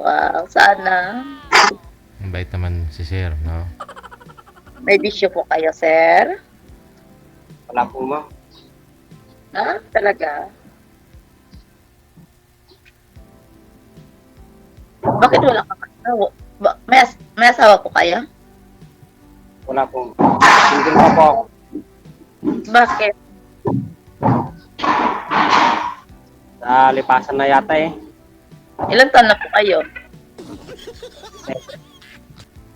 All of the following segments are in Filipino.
Wow, sana. Mabait naman si sir, no? May bisyo po kayo, sir? Wala po, ma'am. Talaga? Bakit wala kang asawa? May asawa po kayo? Wala po. Single pa po ako. Bakit? Sa lipasan na yata eh. Ilang taon na po kayo?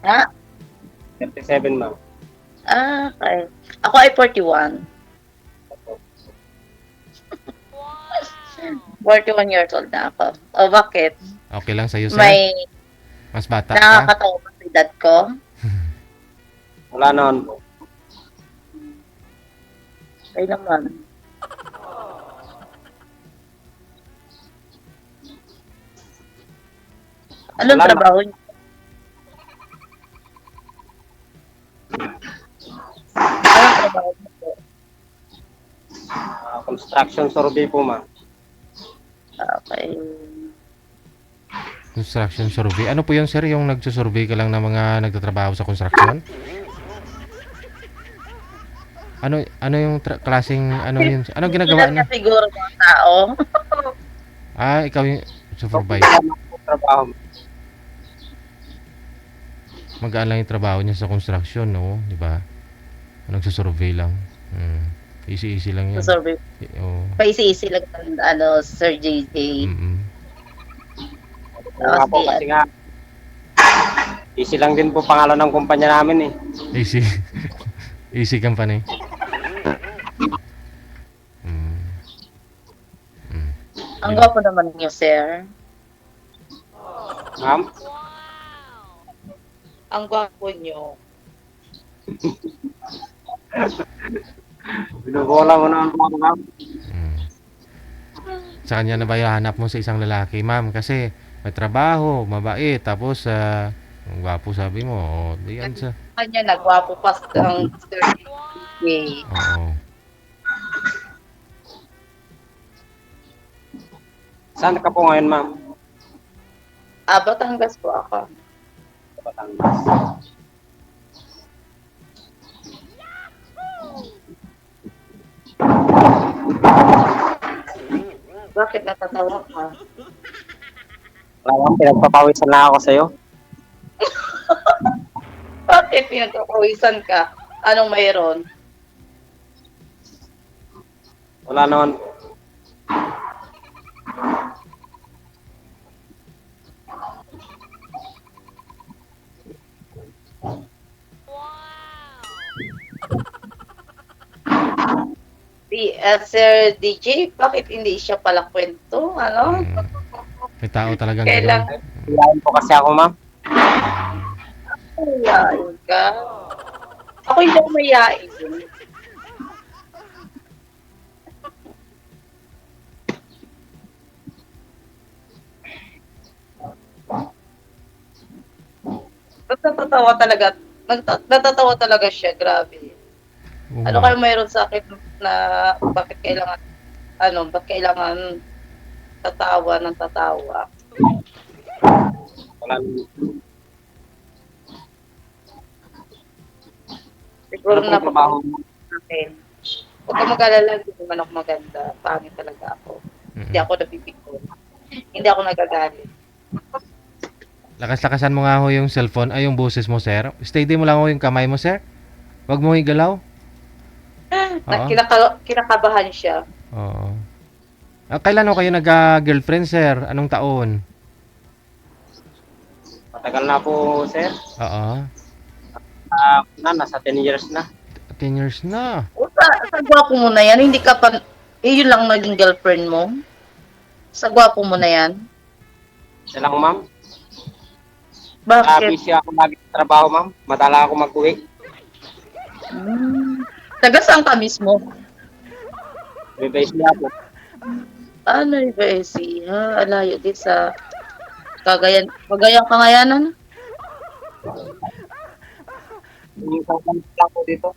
Ha? 37, ma'am. Okay. Ako ay 41. 41 years old na ako. O bakit? Okay lang sa'yo, sir? May Mas bata ka? nakakatawa ba sa edad ko? Wala naman po. Ay naman. Anong Wala trabaho niyo? Anong trabaho niyo po? Construction survey po, ma'am. Okay. Construction survey. Ano po yun, sir? Yung nagsusurvey ka lang ng mga nagtatrabaho sa construction? Ano yung klaseng ano yun? Anong ginagawa Ilan niya? na siguro mga tao? Ikaw yung supervisor. Trabaho. Magaan lang yung trabaho niya sa construction, no? Di ba? Nagsusurvey lang. Easy lang yan. Sa survey. Oo. Paisi-isi lang ng Sir JJ. Mm-mm. Nga po, kasi nga. Easy lang din po pangalan ng kumpanya namin eh. Easy. Easy company. Ang gwapo naman niyo, sir. Ma'am? Ang gwapo niyo. Binubola mo naman po, ma'am. Sa kanya na ba hanap mo sa isang lalaki, ma'am? Kasi may trabaho, mabait, tapos ang gwapo sabi mo. O, di yan sa... Kanya nagwapo pa ang Sir JJ. Oo. Saan ka po ngayon, ma'am? Batangas po ako. Batangas. Bakit natatawa ka? Wala, ma'am. Pinagpapawisan na ako sa'yo. Bakit pinagkakawisan ka? Anong mayroon? Wala naman po. Sir DJ, bakit hindi siya pala kwento? Ano? May tao talagang Kailan? ganun. Iyayin po kasi ako, ma'am. Mayayain ka? Ako hindi ako mayayain. Natatawa talaga. Natatawa talaga siya, grabe. Oo Ano nga. kayo mayroon sa akin na bakit kailangan tatawa ng tatawa? Wala naman. Siguro Ano na pong trabaho mo? akin. Huwag ka mag-alala, hindi naman ako maganda. Pangit talaga ako. Hindi ako napipikon. Hindi ako nagagalit. Lakas-lakasan mo nga ho yung cellphone, yung boses mo, sir. Steady mo lang ho yung kamay mo, sir. Huwag mo igalaw. Oo. Kinakabahan siya. Oo. Kailan ho kayo nag-girlfriend, sir? Anong taon? Matagal na po, sir. Oo. Nasa 10 years na. 10 years na. O, sa gwapo mo na yan, hindi ka pa, yun lang naging girlfriend mo? Sa gwapo mo na yan? Isa lang, ma'am. Bakit? Busy ako lagi sa trabaho, ma'am. Madala ako mag-uwi. Taga saan ka mismo? Bibase niya po. Ano yung BSC? Alayo din sa Cagayan Kangayanan? Yung company lang po dito.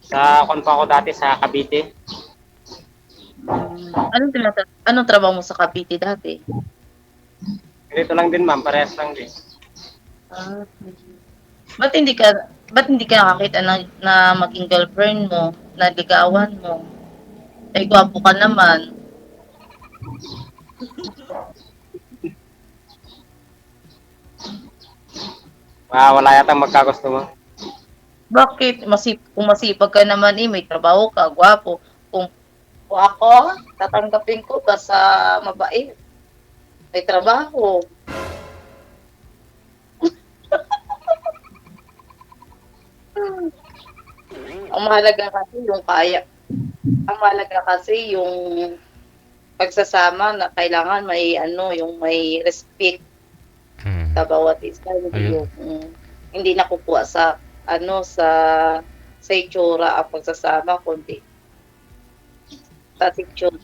Sa kon pa ako dati sa Cavite. Anong trabaho mo sa Cavite dati? Ganito lang din ma'am, parehas lang din. Ah, ba't hindi ka ba't hindi ka nakakita na maging girlfriend mo, na ligawan mo? Eh, gwapo ka naman. Wala yatang magkagusto mo. Bakit? Kung masipag ka naman eh, may trabaho ka, gwapo. Kung ako, tatanggapin ko basta mabait. May trabaho. Ang mahalaga kasi yung kaya. Ang mahalaga kasi yung pagsasama na kailangan may ano, yung may respect Mm. sa bawat isa, hindi Ayun. yung hindi nakukuha sa ano sa itsura ang pagsasama kundi sa attitude.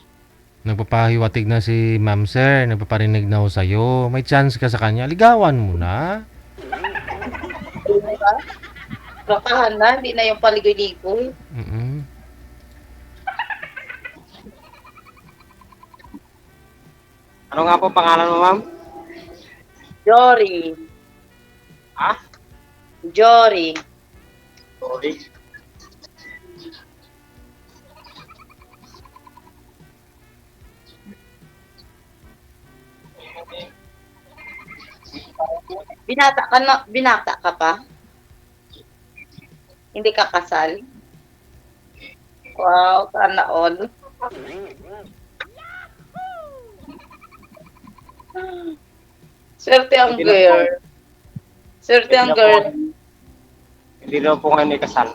Nagpapahiwatig na si Ma'am Sir, nagpaparinig na ho sa'yo. May chance ka sa kanya, ligawan mo na. Di ba? Rakahan na, hindi na yung paligoy-ligoy. Mm. Ano nga po pangalan mo ma'am? Jory. Ha? Jory. Sorry. Binata ka pa? Hindi ka kasal? Wow, sana all. Swerte ang Hindi na po. girl. Swerte ang girl. Hindi daw po ngayon ikasal.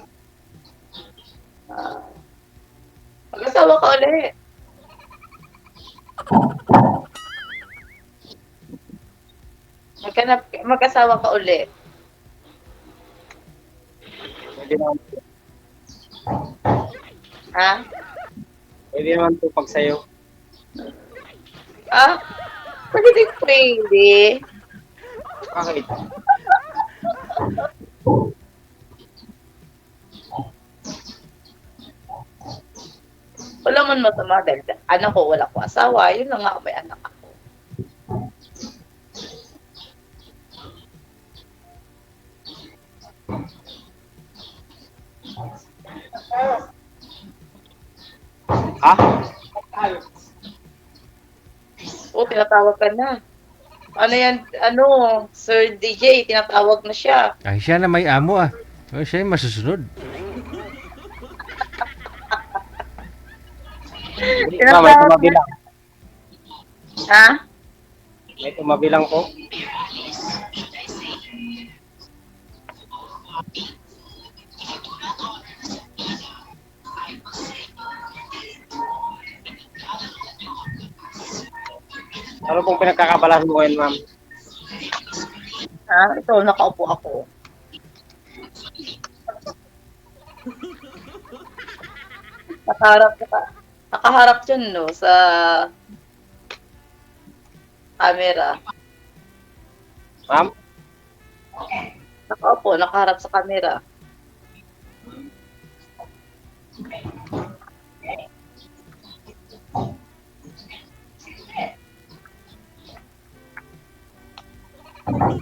Ah, mag-asawa ka ulit. Mag-asawa ka ulit. Pwede naman, Ha? pwede naman po pag sa'yo. Ah? Pwede pwede. Bakit? Wala man masama dahil anak ko, wala ko asawa. Yun lang nga, may anak ako. Ha? Oo, tinatawag ka na. Ano yan, ano, Sir DJ, tinatawag na siya. Ay, siya na may amo ah. O, siya yung masusunod. May Tinatawag na. tumabilang. Ha? May tumabilang po. Ano pong pinagkakabalan mo ngayon, ma'am? Ha? Ito, nakaupo ako. Nakaharap ka. Nakaharap yun, no, sa camera. Ma'am? Nakaupo, nakaharap sa camera.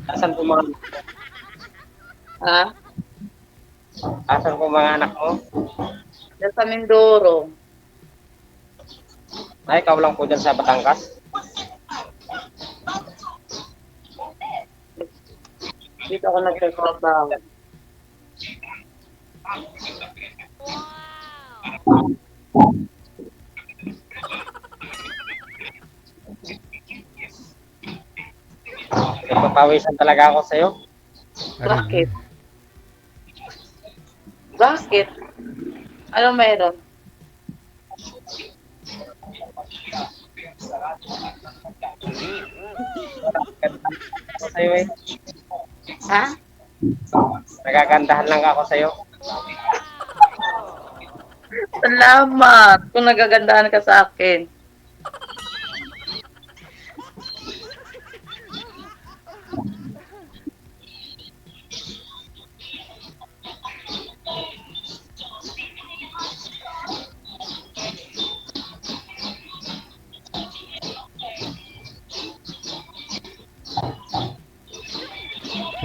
Asan po mga, Ha? asan po mga anak mo? Diyan sa Mindoro. Ay, ikaw lang po dyan sa Batangas? Dito ako nagtatrabaho. Nagpapawisan talaga ako sa'yo. Bakit? Bakit? Ano meron? Ako sa'yo eh. Ha? Nagagandahan lang ako sa'yo. Salamat kung nagagandahan ka sa akin.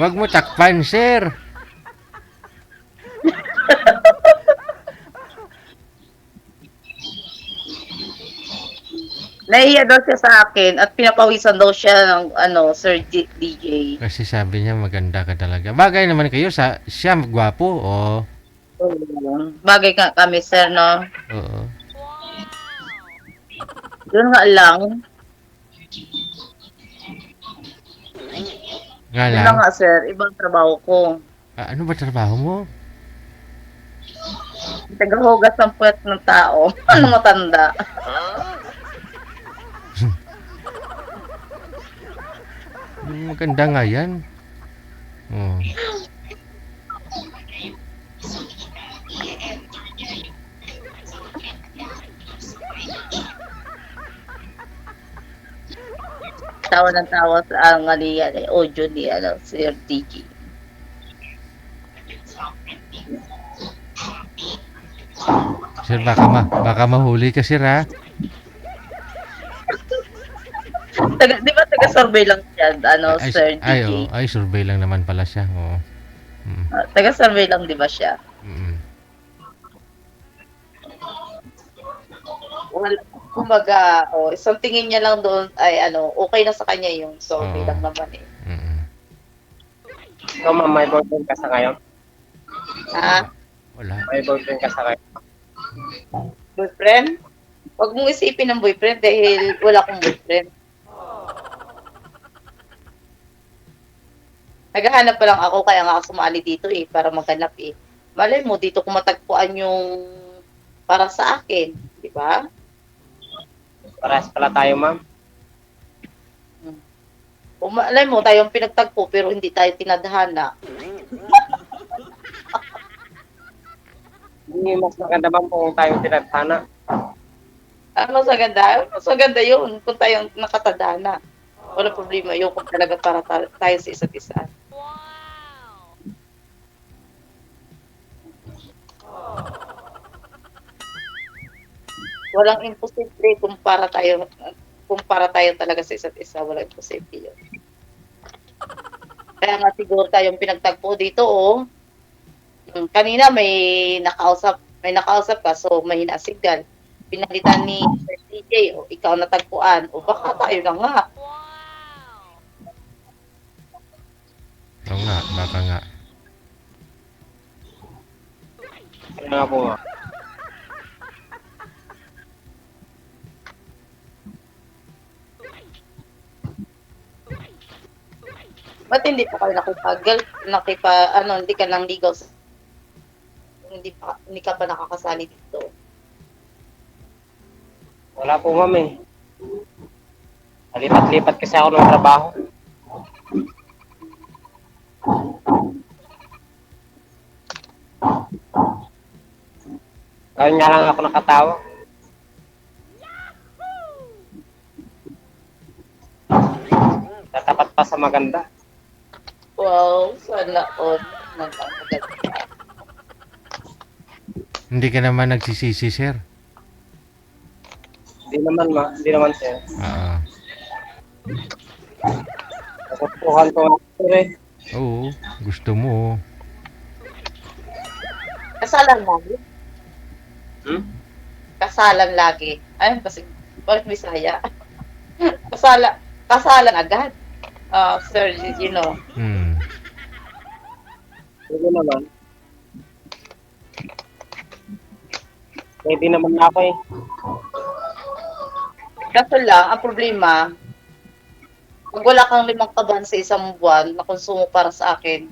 Huwag mo takpan, sir. Nahiya daw siya sa akin at pinapawisan daw siya ng Sir DJ. Kasi sabi niya maganda ka talaga. Bagay naman kayo sa siya gwapo. Oo. Bagay nga kami, sir, no? Oo. Yun nga lang. Nga Yun lang. lang nga, sir. Ibang trabaho ko. Ano ba trabaho mo? Tagahugas ng puwet ng tao. Ano matanda? Maganda nga yan. Oh. Tawa ng tawa sa ngalian audio ni Sir DJ. Sir, baka mahuli ka, sir, ha? Di ba taga-survey lang siya, Sir DJ? Ay, survey lang naman pala siya. Oo. Mm. Taga-survey lang, di ba siya? Mm. Wala, kumbaga, isang tingin niya lang doon ay okay na sa kanya yung survey Oo. lang naman eh. Mm. Ikaw, ma'am, may boyfriend ka sa ngayon? Ha? Wala. May boyfriend ka sa ngayon? Boyfriend? Huwag mong isipin ng boyfriend dahil wala akong boyfriend. Naghahanap pa lang ako, kaya nga ako sumali dito eh, para maghanap eh. Malay mo, dito ko matagpuan yung para sa akin, di ba? Parehas pala tayo, ma'am. Malay mo, tayong pinagtagpo pero hindi tayo tinadhana. Hindi mas maganda, ma'am, kung tayong tinadhana. Mas maganda yun kung tayong nakatadhana. Wala problema yun kung talaga para tayo sa isa't isa. Walang imposible kung para tayo talaga sa isa't isa, walang imposible yun. Kaya nga siguro tayong pinagtagpo dito, oh. Kanina may nakausap ka, so may hinasigal. Pinalitan ni Sir DJ, o ikaw natagpuan, o baka tayo na nga. Oo nga, baka nga. Ano nga po, ma'am? Ba't hindi pa kayo hindi ka lang ligaw hindi ka pa nakakasali dito? Wala po, ma'am, eh. Lipat-lipat kasi ako ng trabaho. Kaya nga lang ako nakatawa. Tatapat pa sa maganda. Wow, sana all. Maganda. Hindi ka naman nagsisisi, sir. Hindi naman, sir. Oo. Nakukuhan ko nga, sir, eh. Oo, gusto mo. Kasalan lagi. Hmm? Ayun, kasi, bakit Bisaya? Kasalan agad. Sir, you know. Hmm. Hindi naman. Pwede naman na ako, eh. Kaso lang, ang problema, pag wala kang 5 kaban sa isang buwan na konsumo para sa akin,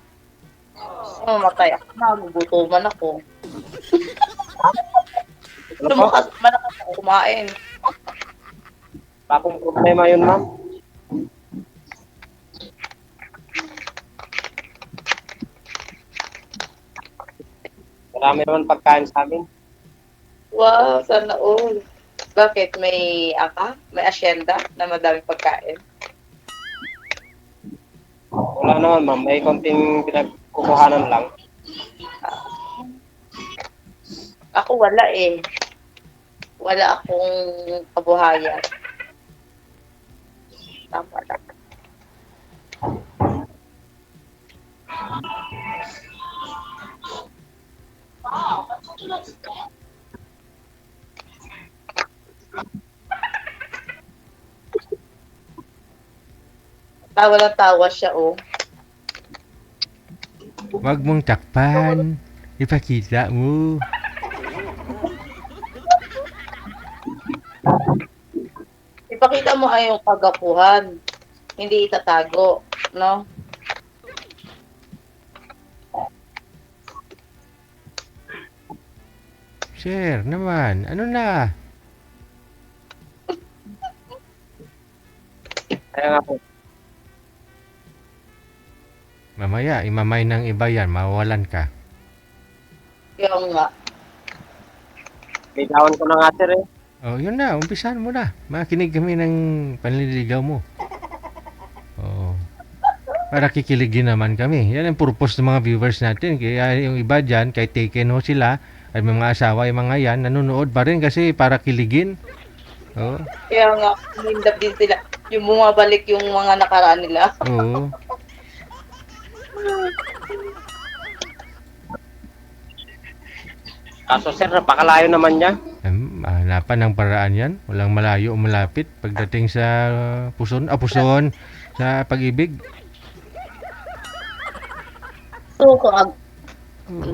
mamatay ako, magugutuman ako. Ano po? Lumakas man ako kumain. Bakong problema yun, ma'am. Marami naman pagkain sa amin. Wow, sana all. Bakit? May asyenda na madaming pagkain? Wala naman, ma'am. May konting pinagkukuhanan lang. Ako wala eh. Wala akong kabuhayan. Tama lang. Tawa na tawa siya, oh. Wag mong takpan. Ipakita mo. Ipakita mo ay yung kagapuhan. Hindi itatago, no? Sir, naman. Ano na? Kaya nga po, Mamaya, imamay ng iba yan. Mawawalan ka. Yung nga. bitawan ko na nga sir eh. Oh, yun na. Umpisahan mo na. Makinig kami ng panliligaw mo. Oo. Para kikiligin naman kami. Yan ang purpose ng mga viewers natin. Kaya yung iba dyan, kahit taken ho sila, at may mga asawa, yung mga yan, nanonood pa rin kasi para kiligin. Oo. Kaya nga, umindap din sila. Yung bumabalik yung mga nakaraan nila. Oo. Kaso sir, napakalayo naman niya. Hanapan ng paraan yan. Walang malayo o malapit. Pagdating sa puson, sa pag-ibig. So, kung ano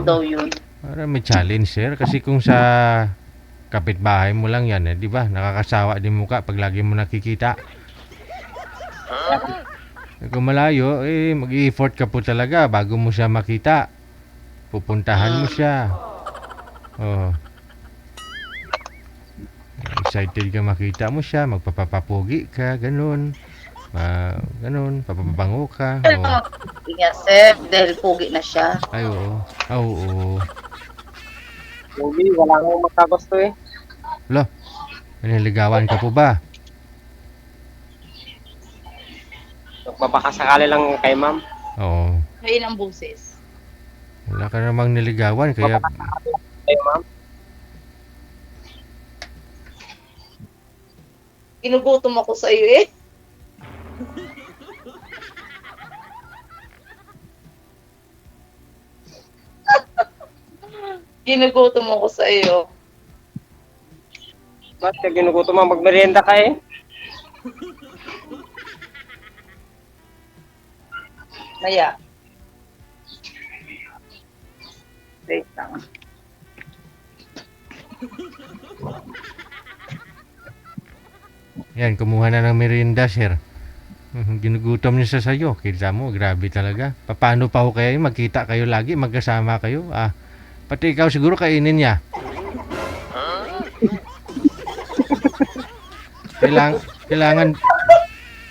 daw yun. Para may challenge, sir. Kasi kung sa kapitbahay mo lang yan, di ba? Nakakasawa din mukha pag lagi mo nakikita. Kung malayo, mag-i-effort ka po talaga bago mo siya makita. Pupuntahan mo siya. Oh. Excited ka makita mo siya, magpapapugi ka, ganun. Ganun, papabango ka. Oh. Yes, sir. Dahil pugi na siya. Ay, oo. Oo. Hindi, wala akong magkagusto eh. Lo, naniligawan ka po ba? Magbabakasakali lang kay ma'am. Oo. Ngayon ang busis. Wala ka namang niligawan, kaya Kay ma'am. Ginugutom ako sa iyo eh. Ginugutom ako sa iyo. Ba't ka ginugutom ma'am? Magmerienda ka eh. Maya. Wait lang. yan, kumuha na ng merienda, sir. Ginugutom niya sa sayo. Kita mo, grabe talaga. Paano pa ho kaya yun? Magkita kayo lagi, magkasama kayo. Pati ikaw siguro kainin niya. Kailangan,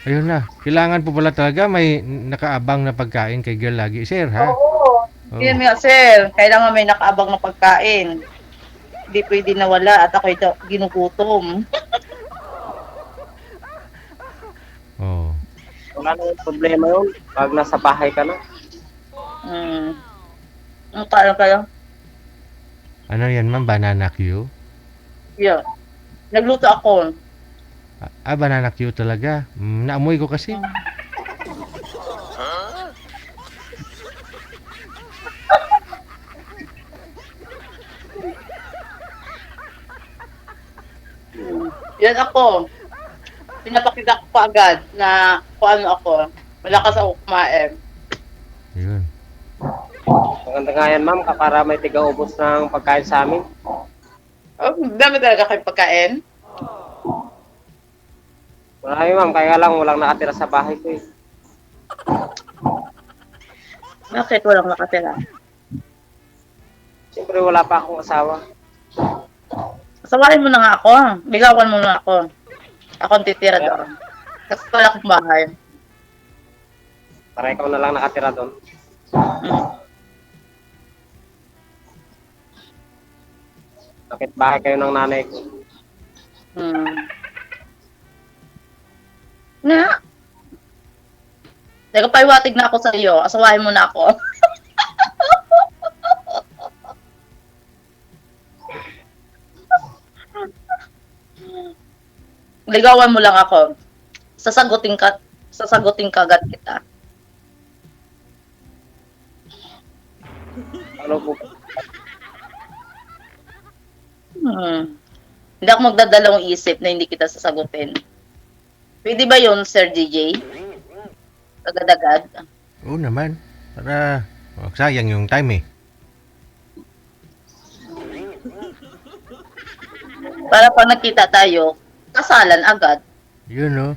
ayun na. Kailangan po pala talaga may nakaabang na pagkain kay girl lagi, sir, ha? Oo. Oo. Yan nga, sir. Kailangan may nakaabang na pagkain. Hindi pwede nawala at ako'y ginugutom. Oo. Wala namang problema yun. Pag nasa bahay ka na. Ang kaya kayo? Ano yan, ma'am? Banana Q? Yeah. Nagluto ako. Banana Q talaga. Naamoy ko kasi. Yan ako. Pinapakita ko pa agad na kung ano ako. Malakas ako kumain. Yun. Maganda nga yan ma'am, para may tiga-ubos ng pagkain sa amin. Oh, dami talaga kayo pagkain. Marami ma'am, kaya lang walang nakatira sa bahay ko eh. Bakit walang nakatira? Siyempre wala pa akong asawa. Sawahin mo na nga ako. Ligawan mo na ako. Ako ang titira doon. Kasi wala akong bahay. Para ikaw na lang nakatira doon. Bakit bahay kayo ng nanay ko? Na? Nagpaiwatig na ako sa iyo. Asawahin mo na ako. Ligawan mo lang ako. Sasagutin ka agad kita. Ano po? Hindi ako magdadalawang isip na hindi kita sasagutin. Pwede ba yun, Sir DJ? Agad-agad? Oo naman. Para sayang yung time eh. Para pag nagkita tayo, kasalan agad. Yun no.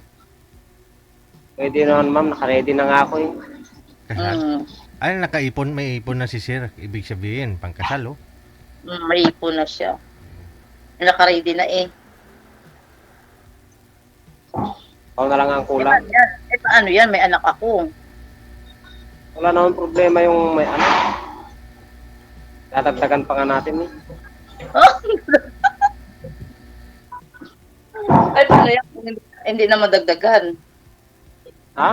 Pwede naman ma'am, nakaready na nga ako eh. Kasal. Mm. Ay, nakaipon, may ipon na si sir. Ibig sabihin, pangkasal oh. May ipon na siya. Naka-ready na eh. Ako na lang ang kulang. Yan. Paano yan? May anak ako. Wala naman problema yung may ano. Dadagdagan pa nga natin eh. Ay, paano yan? Hindi na madagdagan. Ha?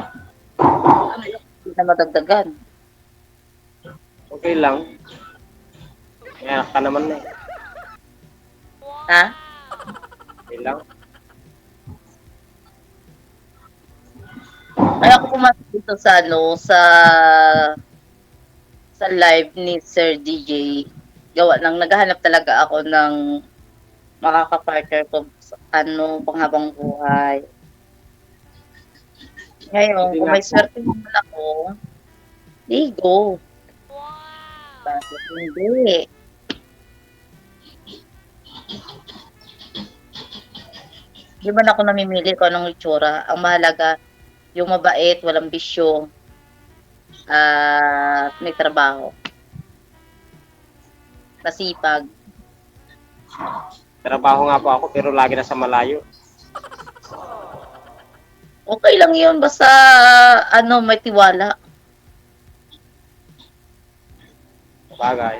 Ano yan? Hindi na madagdagan. Okay lang. May anak ka naman eh. Ha? Okay lang. Ay, ako pumasok dito sa sa live ni Sir DJ. Gawa nang naghahanap talaga ako ng makaka-partner ko sa panghabang buhay. Ngayon, kung may swerte naman ako, go. Bakit hindi? Di ba na ako namimili kung anong itsura? Ang mahalaga, yung mabait, walang bisyo, at may trabaho. Masipag. Trabaho nga po ako pero lagi na sa malayo. Okay lang yun, basta may tiwala. Bagay.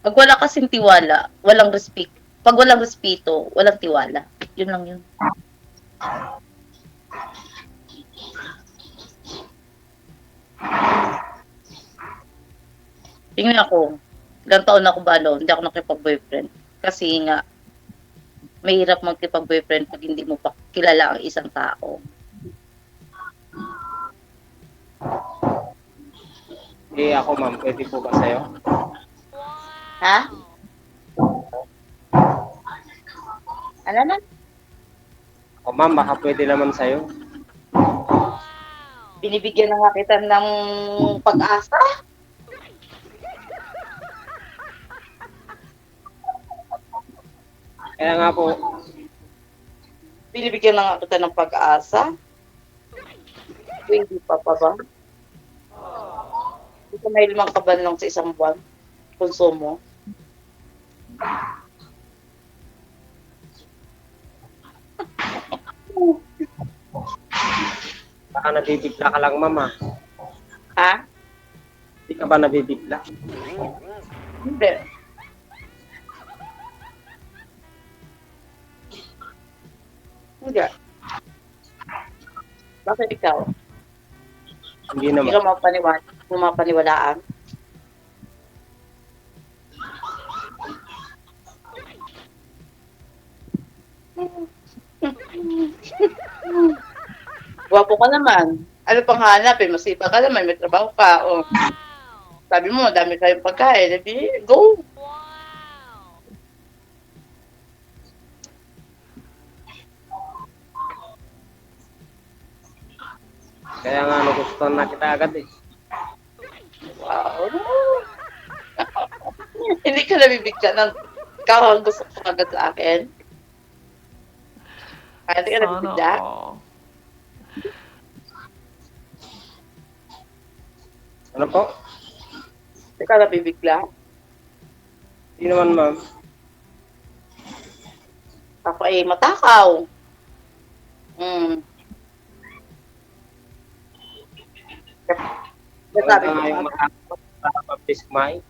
Pag wala kasing tiwala, walang respect. Pag walang respeto, walang tiwala. Yun lang yun. Tingnan ako, ilang taon na ako hindi ako nakipag-boyfriend. Kasi nga, mahirap magkipag-boyfriend pag hindi mo pa kilala ang isang tao. Eh ako ma'am, pwede po ba sa'yo? Ha? Ano na? O ma'am, baka pwede naman sa'yo. Binibigyan na nga kita ng pag-asa? Kaya nga po, Binibigyan na nga kita ng pag-asa? Pwede pa ba? Hindi ka may 5 kaban lang sa isang buwan. Konsumo. baka nabibigla ka lang ma'am ah. Ha? Hindi ka ba nabibigla? Hindi. Hindi. Bakit ikaw? Hindi Hindi naman. ka mapaniwalaan? Gwapo ka naman. Ano pang hanapin? Masipag ka naman, may trabaho ka. O, sabi mo, dami kayong pagkain. Go! Kaya nga nagustuhan na kita agad eh. Wow! Hindi ka nabibigyan ng ikaw ang gusto ko agad sa akin. Kaya hindi ka nabibigyan. Ano po? Hindi ka nabibigla. Hindi naman ma'am. Ako ay matakaw. Wala Sabi na nga ko, yung makapag-baptist kumain.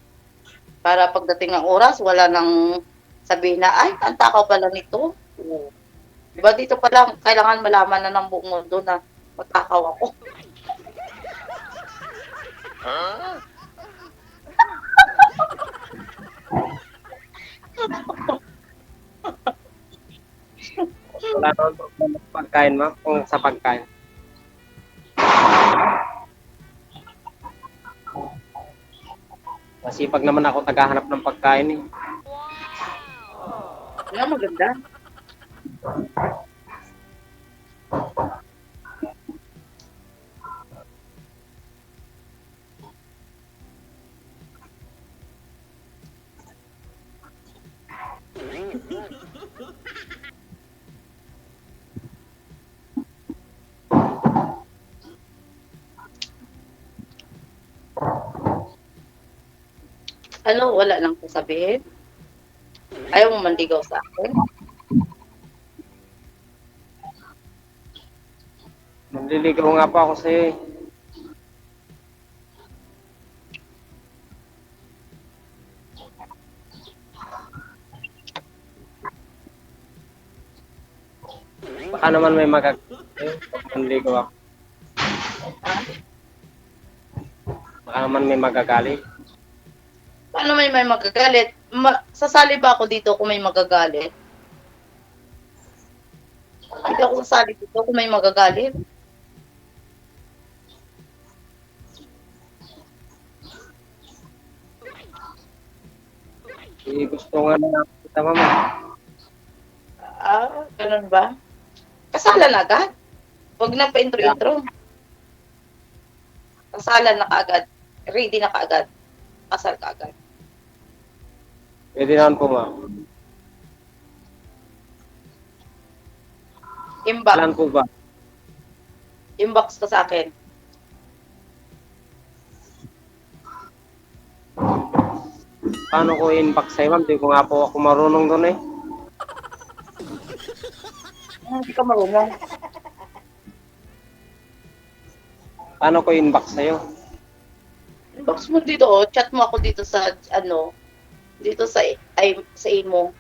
para pagdating ng oras, wala nang sabihin na, ay, ang takaw pala nito. Oo. Diba dito pa lang, kailangan malaman na ng buong mundo na matakaw ako. Wala naman problema sa pagkain ma'am. Kung sa pagkain. Masipag naman ako tagahanap ng pagkain eh. Nga maganda. Ano, wala lang sasabihin? Ayaw mo manligaw sa akin? Naliligaw nga po ako sa'yo eh. Baka naman may naliligaw ako. Baka naman may magagalit. Paano may magagalit? Sasali ba ako dito kung may magagalit? Hindi ako sasali dito kung may magagalit. Eh, gusto nga na kita mama. Ah, ganun ba? Kasalan agad? Huwag na pa intro-intro. Kasalan na kaagad. Ready na kaagad. Kasal ka agad. Pwede naman po ma'am. Inbox. Kailan po ba? Inbox ka sa akin. Paano ko inbox sa'yo ma'am? Di ko nga po ako marunong doon eh. Hindi ka marunong. Paano ko inbox sa'yo? Inbox mo dito, oh. Chat mo ako dito sa, dito sa imo.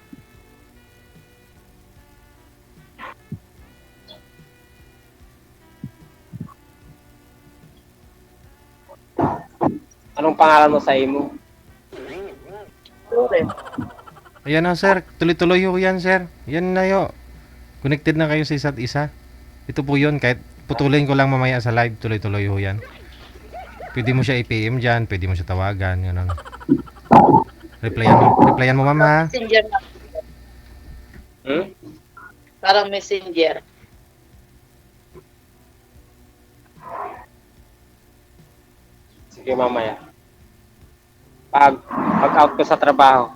Anong pangalan mo sa imo? Sure. Ayan na sir, tuloy-tuloy ho yan sir. Yan na yo. Connected na kayo sa isa't isa. Ito po yun, kahit putulin ko lang mamaya sa live, tuloy-tuloy ho yan. Pwede mo siya i-PM dyan, pwede mo siya tawagan, yun ano. Replyan mo ma'am ha. Messenger na. Hmm? Parang messenger. Sige mamaya. Pag out ko sa trabaho.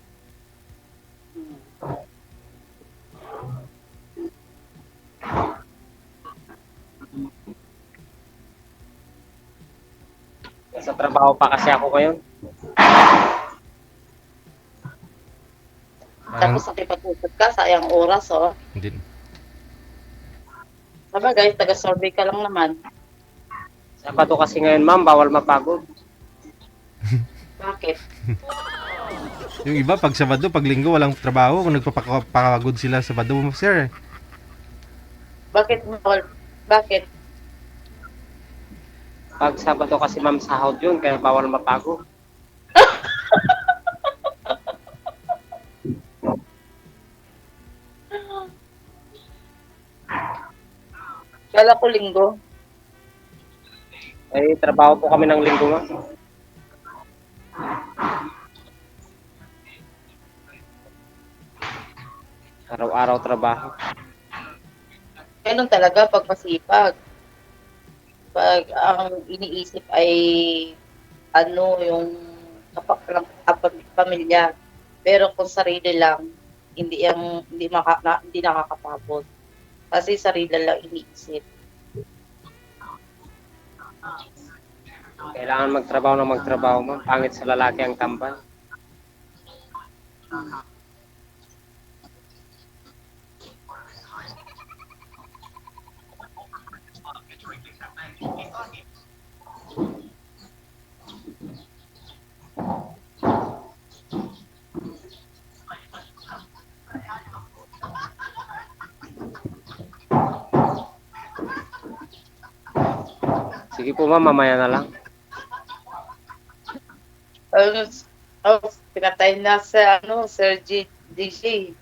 Sa trabaho pa kasi ako ngayon. Parang, Tapos nakipag-usap ka, sayang oras, oh. hindi, Tama guys, taga-survey ka lang naman. Sabado kasi ngayon ma'am, bawal mapagod. Bakit? yung iba pag Sabado, pag Linggo walang trabaho, kung nagpapakagod sila Sabado sir. Bakit bawal? Bakit? Pag Sabado kasi ma'am sahod yun, kaya bawal mapagod. Kala ko linggo. Ay, trabaho po kami ng linggo nga. Araw-araw trabaho. Ganun talaga pag masipag. Pag ang iniisip ay yung pamilya. Pero kung sarili lang, hindi nakakapagod. Kasi sarili lang iniisip. Kailangan magtrabaho na magtrabaho ma'am. Pangit sa lalaki ang tambal. Sige po ma'am, mamaya na lang. Pinatay na sa Sir DJ.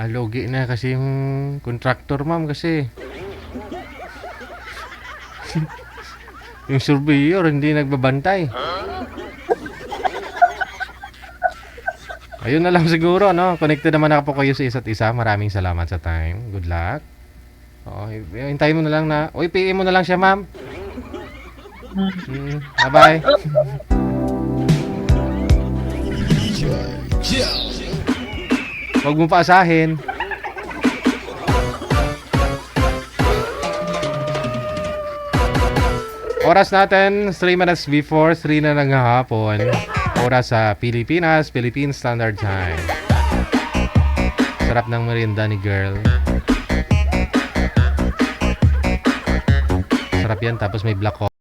Logi na kasi yung contractor ma'am kasi. yung surveyor hindi nagbabantay. Ayun na lang siguro, no? Connected naman na po kayo sa isa't isa. Maraming salamat sa time. Good luck. Oo, hintayin mo na lang na... Uy, PM mo na lang siya, ma'am. Bye-bye. Huwag mo paasahin. Oras natin, 3 minutes before 3 na ng hapon. Oras sa Pilipinas, Philippine Standard Time. Sarap ng merienda ni girl. Sarap yan, tapos may black coffee.